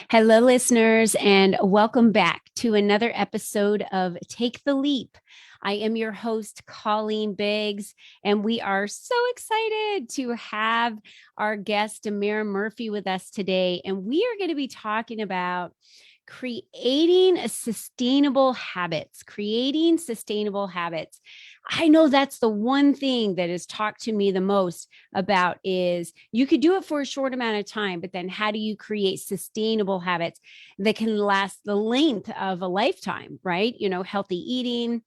Hello, listeners, and welcome back to another episode of Take the Leap. I am your host, Colleen Biggs, and we are so excited to have our guest, Damara Murphy, with us today. And we are going to be talking about creating sustainable habits, creating sustainable habits. I know that's the one thing that is talked to me the most about is you could do it for a short amount of time, but then how do you create sustainable habits that can last the length of a lifetime, right? You know, healthy eating,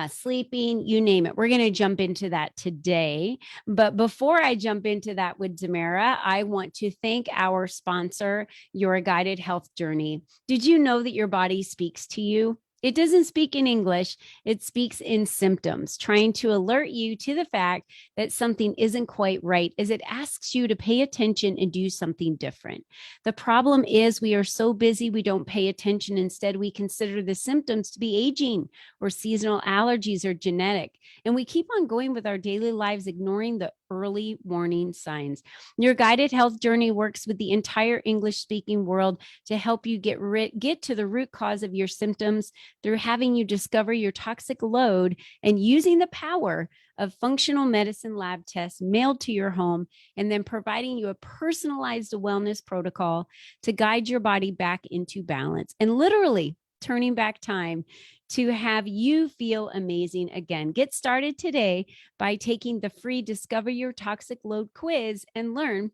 sleeping, you name it. We're going to jump into that today. But before I jump into that with Damara, I want to thank our sponsor, Your Guided Health Journey. Did you know that your body speaks to you? It doesn't speak in English, it speaks in symptoms, trying to alert you to the fact that something isn't quite right as it asks you to pay attention and do something different. The problem is we are so busy, we don't pay attention. Instead, we consider the symptoms to be aging or seasonal allergies or genetic. And we keep on going with our daily lives, ignoring the early warning signs. Your Guided Health Journey works with the entire English speaking world to help you get to the root cause of your symptoms through having you discover your toxic load and using the power of functional medicine lab tests mailed to your home, and then providing you a personalized wellness protocol to guide your body back into balance and literally turning back time to have you feel amazing again. Get started today by taking the free Discover Your Toxic Load quiz and learn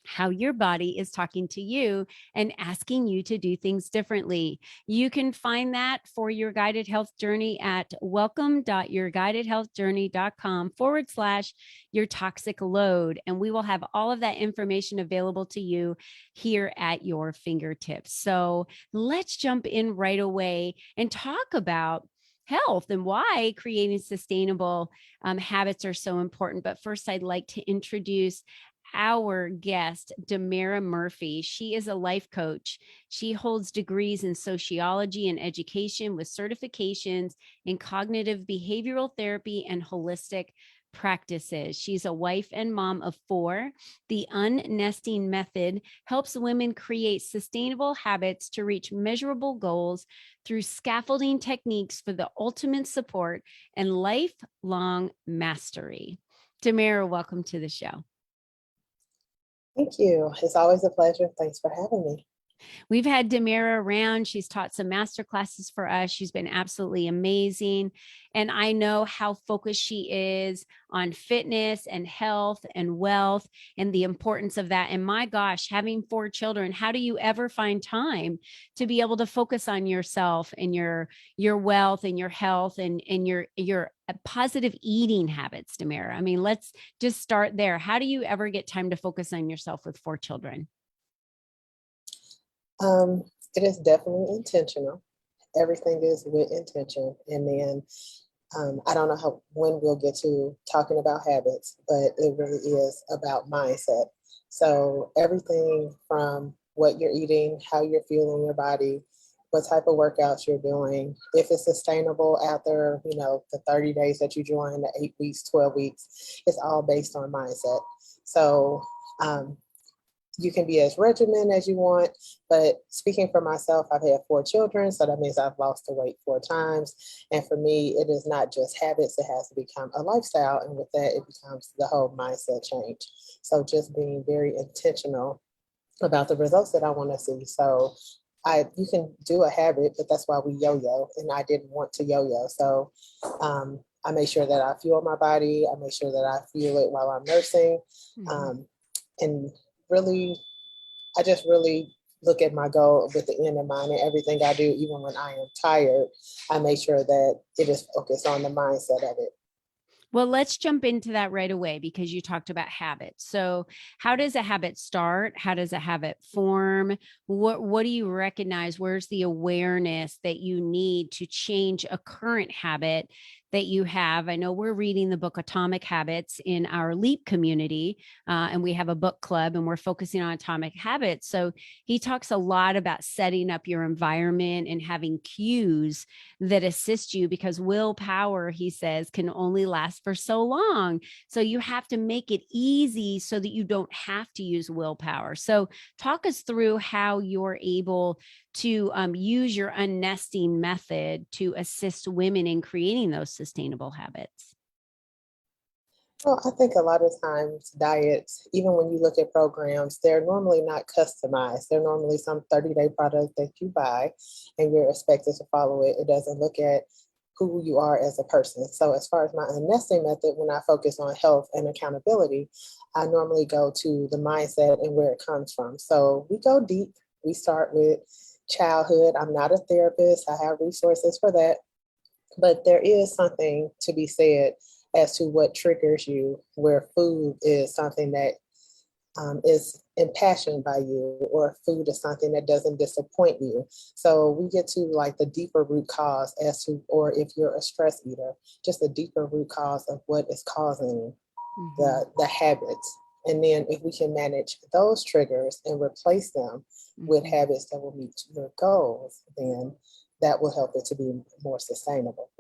how your body is talking to you and asking you to do things differently. You can find that for Your Guided Health Journey at welcome.yourguidedhealthjourney.com/your toxic load. And we will have all of that information available to you here at your fingertips. So let's jump in right away and talk about health and why creating sustainable habits are so important. But first, I'd like to introduce our guest, Damara Murphy. She is a life coach. She holds degrees in sociology and education with certifications in cognitive behavioral therapy and holistic practices. She's a wife and mom of four. The unnesting method helps women create sustainable habits to reach measurable goals through scaffolding techniques for the ultimate support and lifelong mastery. Damara, welcome to the show. Thank you. It's always a pleasure. Thanks for having me. We've had Damara around. She's taught some master classes for us. She's been absolutely amazing. And I know how focused she is on fitness and health and wealth and the importance of that. And my gosh, having four children, how do you ever find time to be able to focus on yourself and your wealth and your health and your positive eating habits, Damara? I mean, let's just start there. How do you ever get time to focus on yourself with four children? It is definitely intentional. Everything is with intention. And then I don't know when we'll get to talking about habits, but it really is about mindset. So everything from what you're eating, how you're feeling your body, what type of workouts you're doing, if it's sustainable after, the 30 days that you join, the 8 weeks, 12 weeks, it's all based on mindset. So you can be as regimented as you want, but speaking for myself, I've had four children, so that means I've lost the weight four times. And for me, it is not just habits, it has to become a lifestyle. And with that, it becomes the whole mindset change. So just being very intentional about the results that I want to see. So you can do a habit, but that's why we yo-yo, and I didn't want to yo-yo. So I make sure that I fuel my body. I make sure that I fuel it while I'm nursing. And really, I just really look at my goal with the end in mind, and everything I do, even when I am tired, I make sure that it is focused on the mindset of it. Well, let's jump into that right away because you talked about habits. So, how does a habit start? How does a habit form? What do you recognize? Where's the awareness that you need to change a current habit that you have. I know we're reading the book Atomic Habits in our LEAP community, and we have a book club and we're focusing on atomic habits. So he talks a lot about setting up your environment and having cues that assist you, because willpower, he says, can only last for so long. So you have to make it easy so that you don't have to use willpower. So talk us through how you're able to use your unnesting method to assist women in creating those sustainable habits. Well, I think a lot of times diets, even when you look at programs, they're normally not customized. They're normally some 30-day product that you buy and you're expected to follow it. It doesn't look at who you are as a person. So as far as my unnesting method, when I focus on health and accountability, I normally go to the mindset and where it comes from. So we go deep. We start with childhood. I'm not a therapist. I have resources for that. But there is something to be said as to what triggers you, where food is something that is impassioned by you, or food is something that doesn't disappoint you. So we get to like the deeper root cause as to, or if you're a stress eater, just the deeper root cause of what is causing the habits. And then if we can manage those triggers and replace them with habits that will meet your goals, then that will help it to be more sustainable.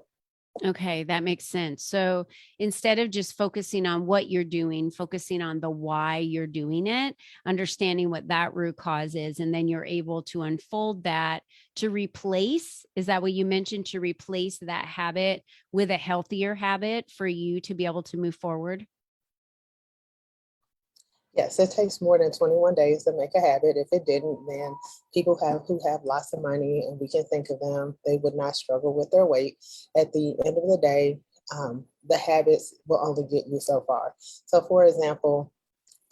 Okay, that makes sense. So instead of just focusing on what you're doing, focusing on the why you're doing it, understanding what that root cause is, and then you're able to unfold that to replace, is that what you mentioned, to replace that habit with a healthier habit for you to be able to move forward? Yes, it takes more than 21 days to make a habit. If it didn't, then people who have lots of money, and we can think of them, they would not struggle with their weight. At the end of the day, the habits will only get you so far. So for example,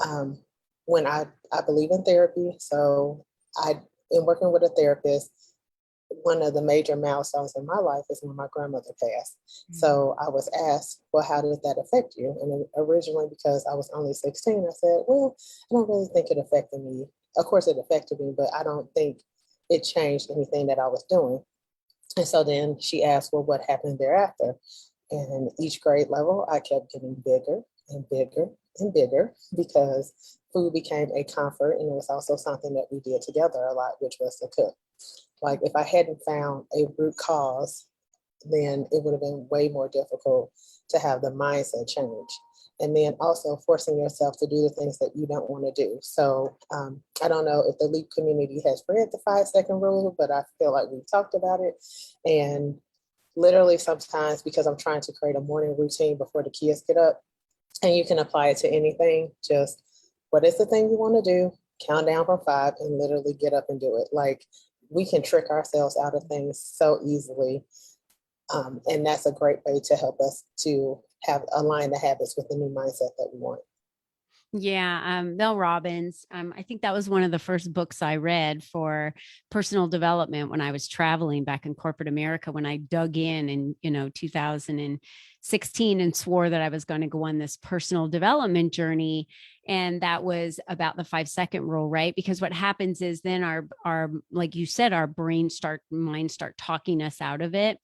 um, when I believe in therapy, so I in working with a therapist, one of the major milestones in my life is when my grandmother passed. So I was asked, well, how did that affect you? And originally, because I was only 16, I said, well, I don't really think it affected me. Of course, it affected me, but I don't think it changed anything that I was doing. And so then she asked, well, what happened thereafter? And each grade level, I kept getting bigger and bigger and bigger, because food became a comfort. And it was also something that we did together a lot, which was to cook. Like if I hadn't found a root cause, then it would have been way more difficult to have the mindset change. And then also forcing yourself to do the things that you don't want to do. So I don't know if the LEAP community has read the 5-second rule, but I feel like we've talked about it. And literally sometimes, because I'm trying to create a morning routine before the kids get up, and you can apply it to anything, just what is the thing you want to do? Count down from 5 and literally get up and do it. Like, we can trick ourselves out of things so easily. And that's a great way to help us to have align the habits with the new mindset that we want. Yeah, Mel Robbins. I think that was one of the first books I read for personal development when I was traveling back in corporate America. When I dug in 2016 and swore that I was going to go on this personal development journey, and that was about the 5-second rule, right? Because what happens is then our like you said, our minds start talking us out of it.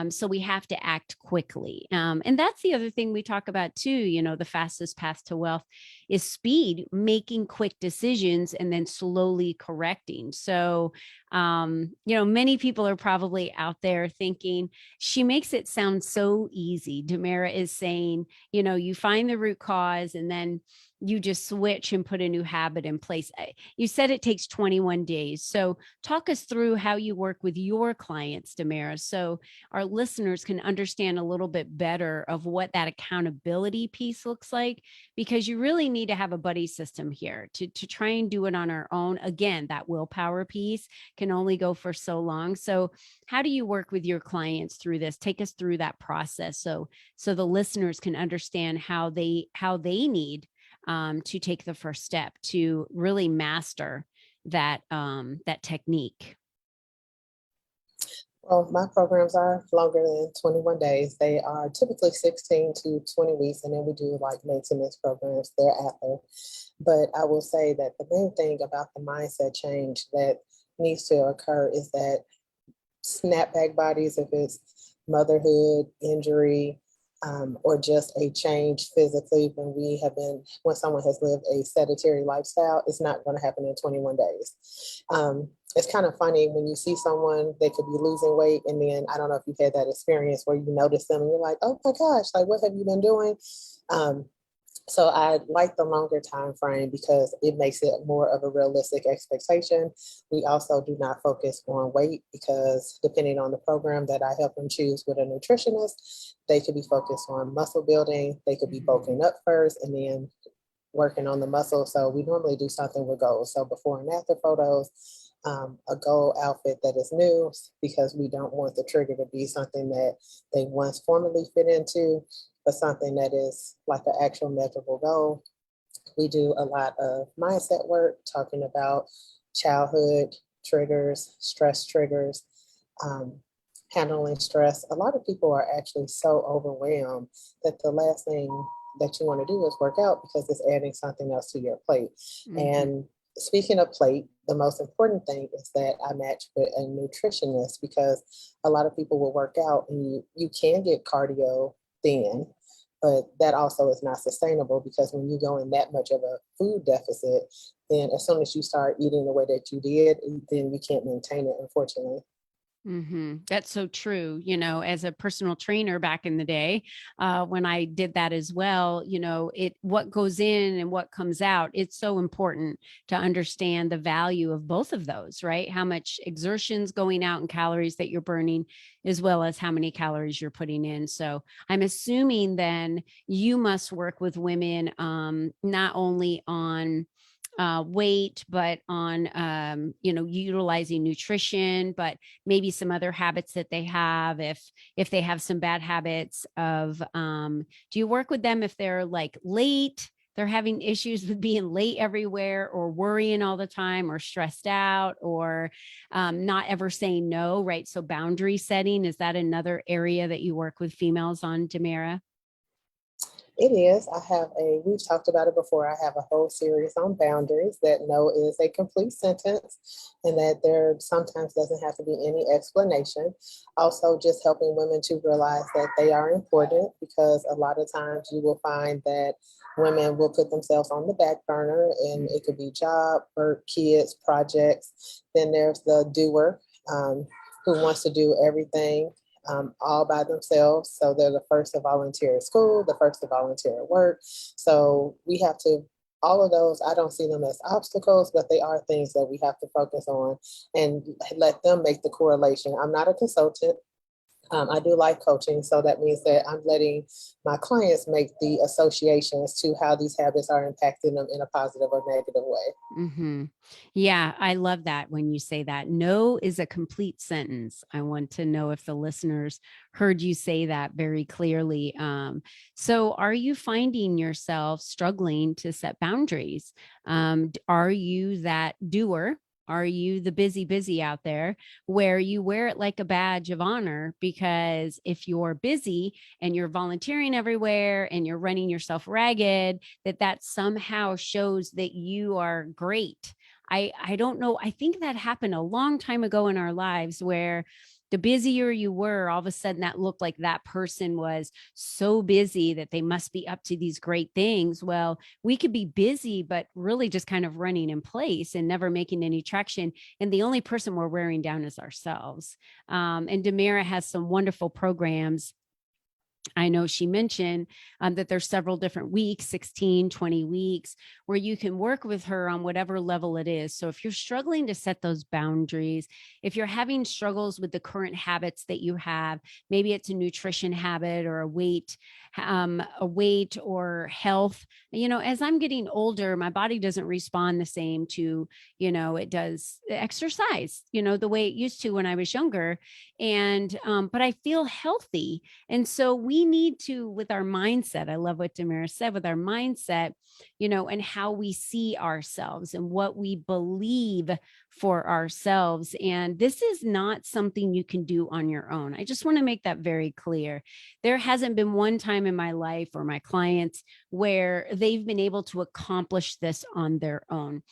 So we have to act quickly. And that's the other thing we talk about too. The fastest path to wealth is speed, making quick decisions and then slowly correcting. So, many people are probably out there thinking, she makes it sound so easy. Damara is saying, you find the root cause and then you just switch and put a new habit in place. You said it takes 21 days. So talk us through how you work with your clients, Damara, so our listeners can understand a little bit better of what that accountability piece looks like, because you really need to have a buddy system here to try and do it on our own. Again, that willpower piece can only go for so long. So how do you work with your clients through this? Take us through that process so the listeners can understand how they need to take the first step to really master that technique. Well, my programs are longer than 21 days. They are typically 16 to 20 weeks, and then we do like maintenance programs thereafter. But I will say that the main thing about the mindset change that needs to occur is that snapback bodies, if it's motherhood, injury, or just a change physically when someone has lived a sedentary lifestyle, it's not going to happen in 21 days. It's kind of funny when you see someone, they could be losing weight, and then I don't know if you've had that experience where you notice them and you're like, oh my gosh, like what have you been doing? So I like the longer time frame because it makes it more of a realistic expectation. We also do not focus on weight because depending on the program that I help them choose with a nutritionist, they could be focused on muscle building. They could be bulking up first and then working on the muscle. So we normally do something with goals. So before and after photos, a goal outfit that is new because we don't want the trigger to be something that they once formerly fit into, but something that is like an actual measurable goal. We do a lot of mindset work, talking about childhood triggers, stress triggers, handling stress. A lot of people are actually so overwhelmed that the last thing that you want to do is work out because it's adding something else to your plate. Mm-hmm. And speaking of plate, the most important thing is that I match with a nutritionist because a lot of people will work out and you can get cardio then, but that also is not sustainable because when you go in that much of a food deficit, then as soon as you start eating the way that you did, then you can't maintain it, unfortunately. That's so true. As a personal trainer back in the day, when I did that as well, what goes in and what comes out, it's so important to understand the value of both of those, right? How much exertion's going out and calories that you're burning, as well as how many calories you're putting in. So I'm assuming then you must work with women, not only on weight, but on, utilizing nutrition, but maybe some other habits that they have. If they have some bad habits of, do you work with them if they're like late, they're having issues with being late everywhere or worrying all the time or stressed out or not ever saying no, right? So boundary setting, is that another area that you work with females on, Damara? It is. We've talked about it before. I have a whole series on boundaries that no is a complete sentence and that there sometimes doesn't have to be any explanation. Also, just helping women to realize that they are important because a lot of times you will find that women will put themselves on the back burner and it could be job, work, kids, projects. Then there's the doer who wants to do everything all by themselves. So they're the first to volunteer at school, the first to volunteer at work. So we have to, all of those, I don't see them as obstacles, but they are things that we have to focus on and let them make the correlation. I'm not a consultant. I do life coaching, so that means that I'm letting my clients make the associations to how these habits are impacting them in a positive or negative way. Yeah, I love that when you say that. No is a complete sentence. I want to know if the listeners heard you say that very clearly. So are you finding yourself struggling to set boundaries? Are you that doer? Are you the busy out there where you wear it like a badge of honor? Because if you're busy and you're volunteering everywhere and you're running yourself ragged, that somehow shows that you are great. I don't know. I think that happened a long time ago in our lives where the busier you were, all of a sudden that looked like that person was so busy that they must be up to these great things. Well, we could be busy, but really just kind of running in place and never making any traction. And the only person we're wearing down is ourselves. And Damara has some wonderful programs. I know she mentioned that there's several different weeks, 16, 20 weeks, where you can work with her on whatever level it is. So if you're struggling to set those boundaries, if you're having struggles with the current habits that you have, maybe it's a nutrition habit or a weight or health. As I'm getting older, my body doesn't respond the same to, it does exercise, the way it used to when I was younger. And, but I feel healthy. And so we need to, with our mindset, I love what Damara said, with our mindset, and how we see ourselves and what we believe for ourselves. And this is not something you can do on your own. I just want to make that very clear. There hasn't been one time in my life or my clients where they've been able to accomplish this on their own.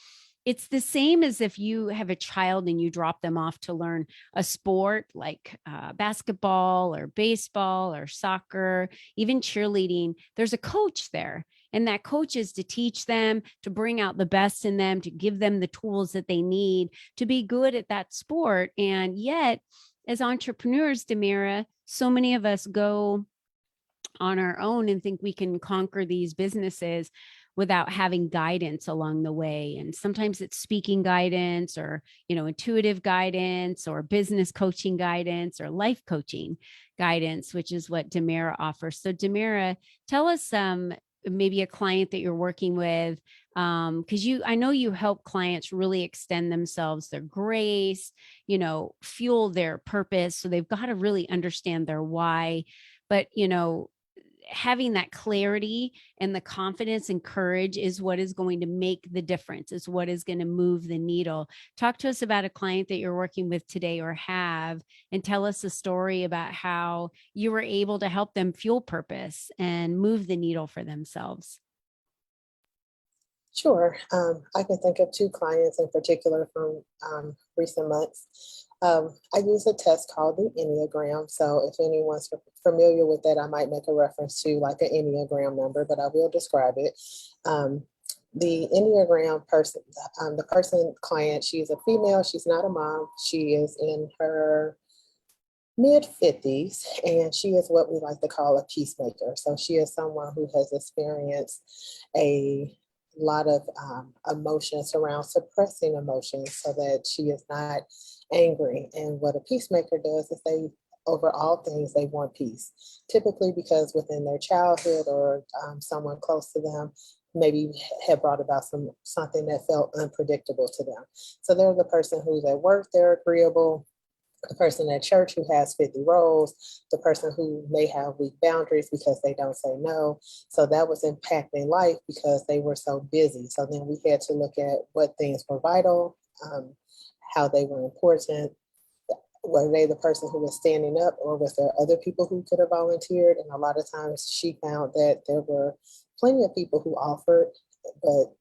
it's the same as if you have a child and you drop them off to learn a sport like basketball or baseball or soccer, even cheerleading. There's a coach there. And that coach is to teach them, to bring out the best in them, to give them the tools that they need to be good at that sport. And yet, as entrepreneurs, Damara, so many of us go on our own and think we can conquer these businesses without having guidance along the way. And sometimes it's speaking guidance or, intuitive guidance or business coaching guidance or life coaching guidance, which is what Damara offers. So Damara, tell us maybe a client that you're working with, because I know you help clients really extend themselves, their grace, fuel their purpose. So they've got to really understand their why. But having that clarity and the confidence and courage is what is going to make the difference, is what is going to move the needle. Talk to us about a client that you're working with today or have, and tell us a story about how you were able to help them fuel purpose and move the needle for themselves. Sure. I can think of two clients in particular from recent months. I use a test called the Enneagram. So if anyone's familiar with that, I might make a reference to like an Enneagram number, but I will describe it. The Enneagram person, the person client, she's a female. She's not a mom. She is in her mid 50s, and she is what we like to call a peacemaker. So she is someone who has experienced a lot of emotions around suppressing emotions so that she is not angry. And what a peacemaker does is over all things, they want peace, typically because within their childhood or someone close to them maybe had brought about something that felt unpredictable to them. So they're the person who's at work, they're agreeable, the person at church who has 50 roles, the person who may have weak boundaries because they don't say no. So that was impacting life because they were so busy. So then we had to look at what things were vital, how they were important. Were they the person who was standing up, or was there other people who could have volunteered? And a lot of times she found that there were plenty of people who offered, but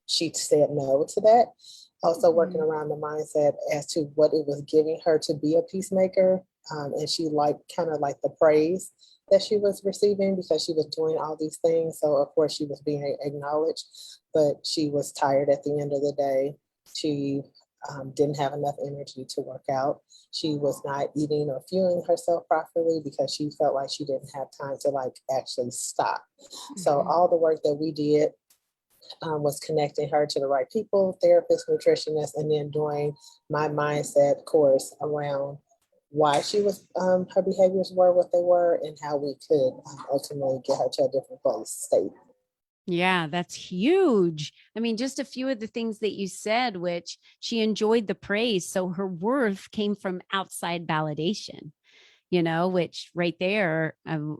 she said no to that. Also working around the mindset as to what it was giving her to be a peacemaker. And she kind of like the praise that she was receiving because she was doing all these things. So of course she was being acknowledged, but she was tired at the end of the day. She didn't have enough energy to work out. She was not eating or fueling herself properly because she felt like she didn't have time to actually stop. So all the work that we did was connecting her to the right people, therapists, nutritionists, and then doing my mindset course around why she was, her behaviors were what they were, and how we could ultimately get her to a different state. Yeah, that's huge. I mean, just a few of the things that you said, which she enjoyed the praise. So her worth came from outside validation, which right there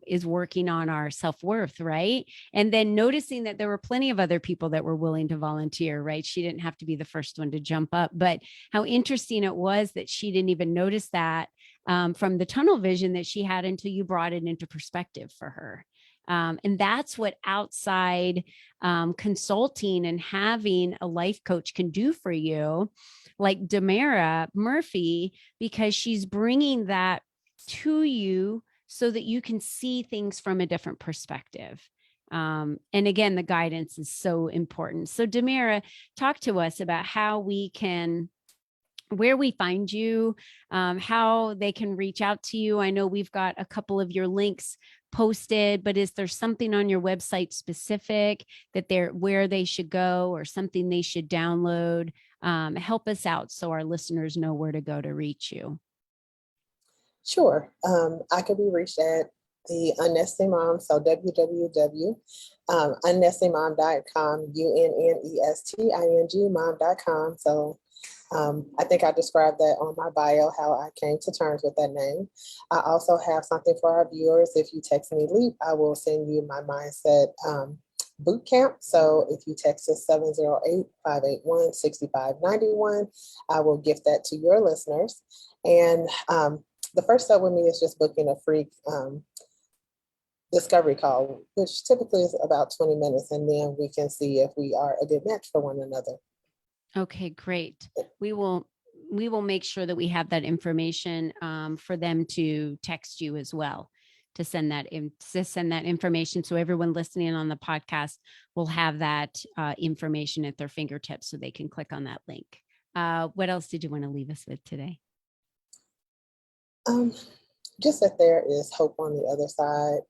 is working on our self-worth, right? And then noticing that there were plenty of other people that were willing to volunteer, right? She didn't have to be the first one to jump up, but how interesting it was that she didn't even notice that from the tunnel vision that she had until you brought it into perspective for her. And that's what outside consulting and having a life coach can do for you, like Damara Murphy, because she's bringing that to you so that you can see things from a different perspective. And again, the guidance is so important. So Damara, talk to us about how we can, where we find you, how they can reach out to you. I know we've got a couple of your links posted, but is there something on your website specific that where they should go, or something they should download? Help us out so our listeners know where to go to reach you. Sure. I could be reached at the Unnesting Mom, so www.unnestingmom.com, UNNESTING mom.com. So I think I described that on my bio, how I came to terms with that name. I also have something for our viewers. If you text me LEAP, I will send you my mindset boot camp. So if you text us 708-581-6591, I will gift that to your listeners. And the first step with me is just booking a free discovery call, which typically is about 20 minutes, and then we can see if we are a good match for one another. Okay, great. We will make sure that we have that information for them to text you as well, to send that information, so everyone listening on the podcast will have that information at their fingertips, so they can click on that link. What else did you want to leave us with today? Um, just that there is hope on the other side.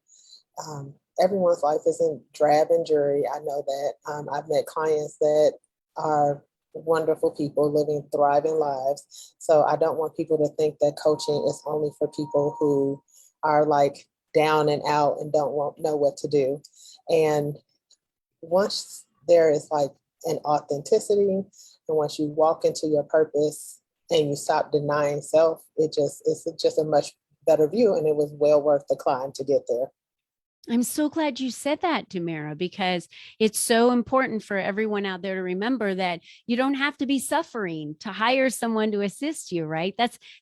Everyone's life isn't drab and dreary. I know that. I've met clients that are wonderful people living thriving lives. So I don't want people to think that coaching is only for people who are like down and out and know what to do. And once there is like an authenticity, and once you walk into your purpose and you stop denying self, it's just a much better view, and it was well worth the climb to get there. I'm so glad you said that, Damara, because it's so important for everyone out there to remember that you don't have to be suffering to hire someone to assist you, right?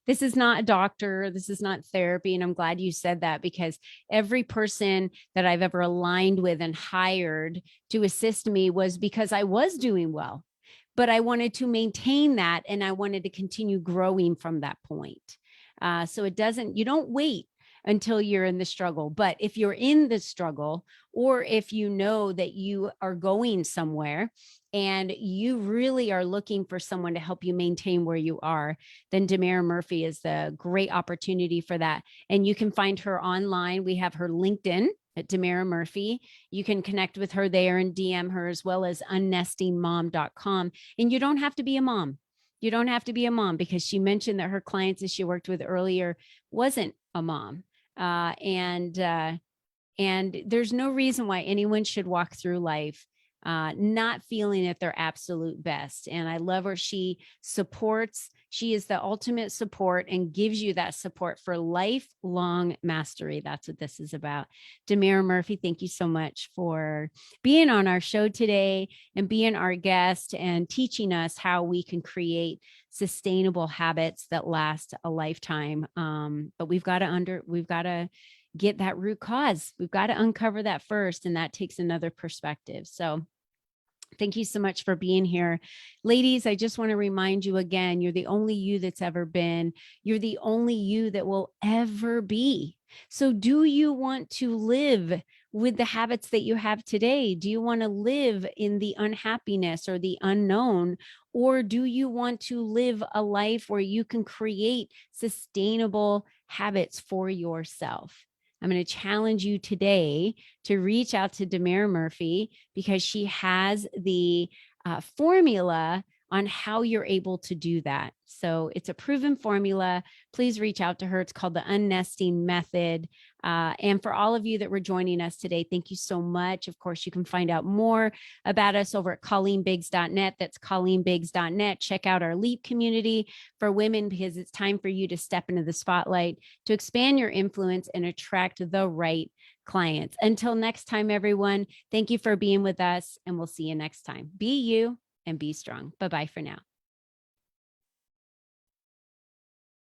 This is not a doctor. This is not therapy. And I'm glad you said that, because every person that I've ever aligned with and hired to assist me was because I was doing well, but I wanted to maintain that, and I wanted to continue growing from that point. So you don't wait until you're in the struggle. But if you're in the struggle, or if you know that you are going somewhere and you really are looking for someone to help you maintain where you are, then Damara Murphy is the great opportunity for that. And you can find her online. We have her LinkedIn at Damara Murphy. You can connect with her there and DM her, as well as unnestingmom.com. And you don't have to be a mom. You don't have to be a mom, because she mentioned that her clients that she worked with earlier wasn't a mom. And there's no reason why anyone should walk through life not feeling at their absolute best. And I love her. She is the ultimate support and gives you that support for lifelong mastery. That's what this is about. Damara Murphy, thank you so much for being on our show today and being our guest and teaching us how we can create sustainable habits that last a lifetime. But we've got to get that root cause. We've got to uncover that first, and that takes another perspective. So thank you so much for being here. Ladies, I just want to remind you again, you're the only you that's ever been. You're the only you that will ever be. So do you want to live with the habits that you have today? Do you want to live in the unhappiness or the unknown? Or do you want to live a life where you can create sustainable habits for yourself? I'm going to challenge you today to reach out to Damara Murphy, because she has the formula on how you're able to do that. So it's a proven formula. Please reach out to her. It's called the Unnesting Method. And for all of you that were joining us today, thank you so much. Of course, you can find out more about us over at ColleenBiggs.net. That's ColleenBiggs.net. Check out our LEAP community for women, because it's time for you to step into the spotlight, to expand your influence and attract the right clients. Until next time, everyone, thank you for being with us, and we'll see you next time. Be you and be strong. Bye-bye for now.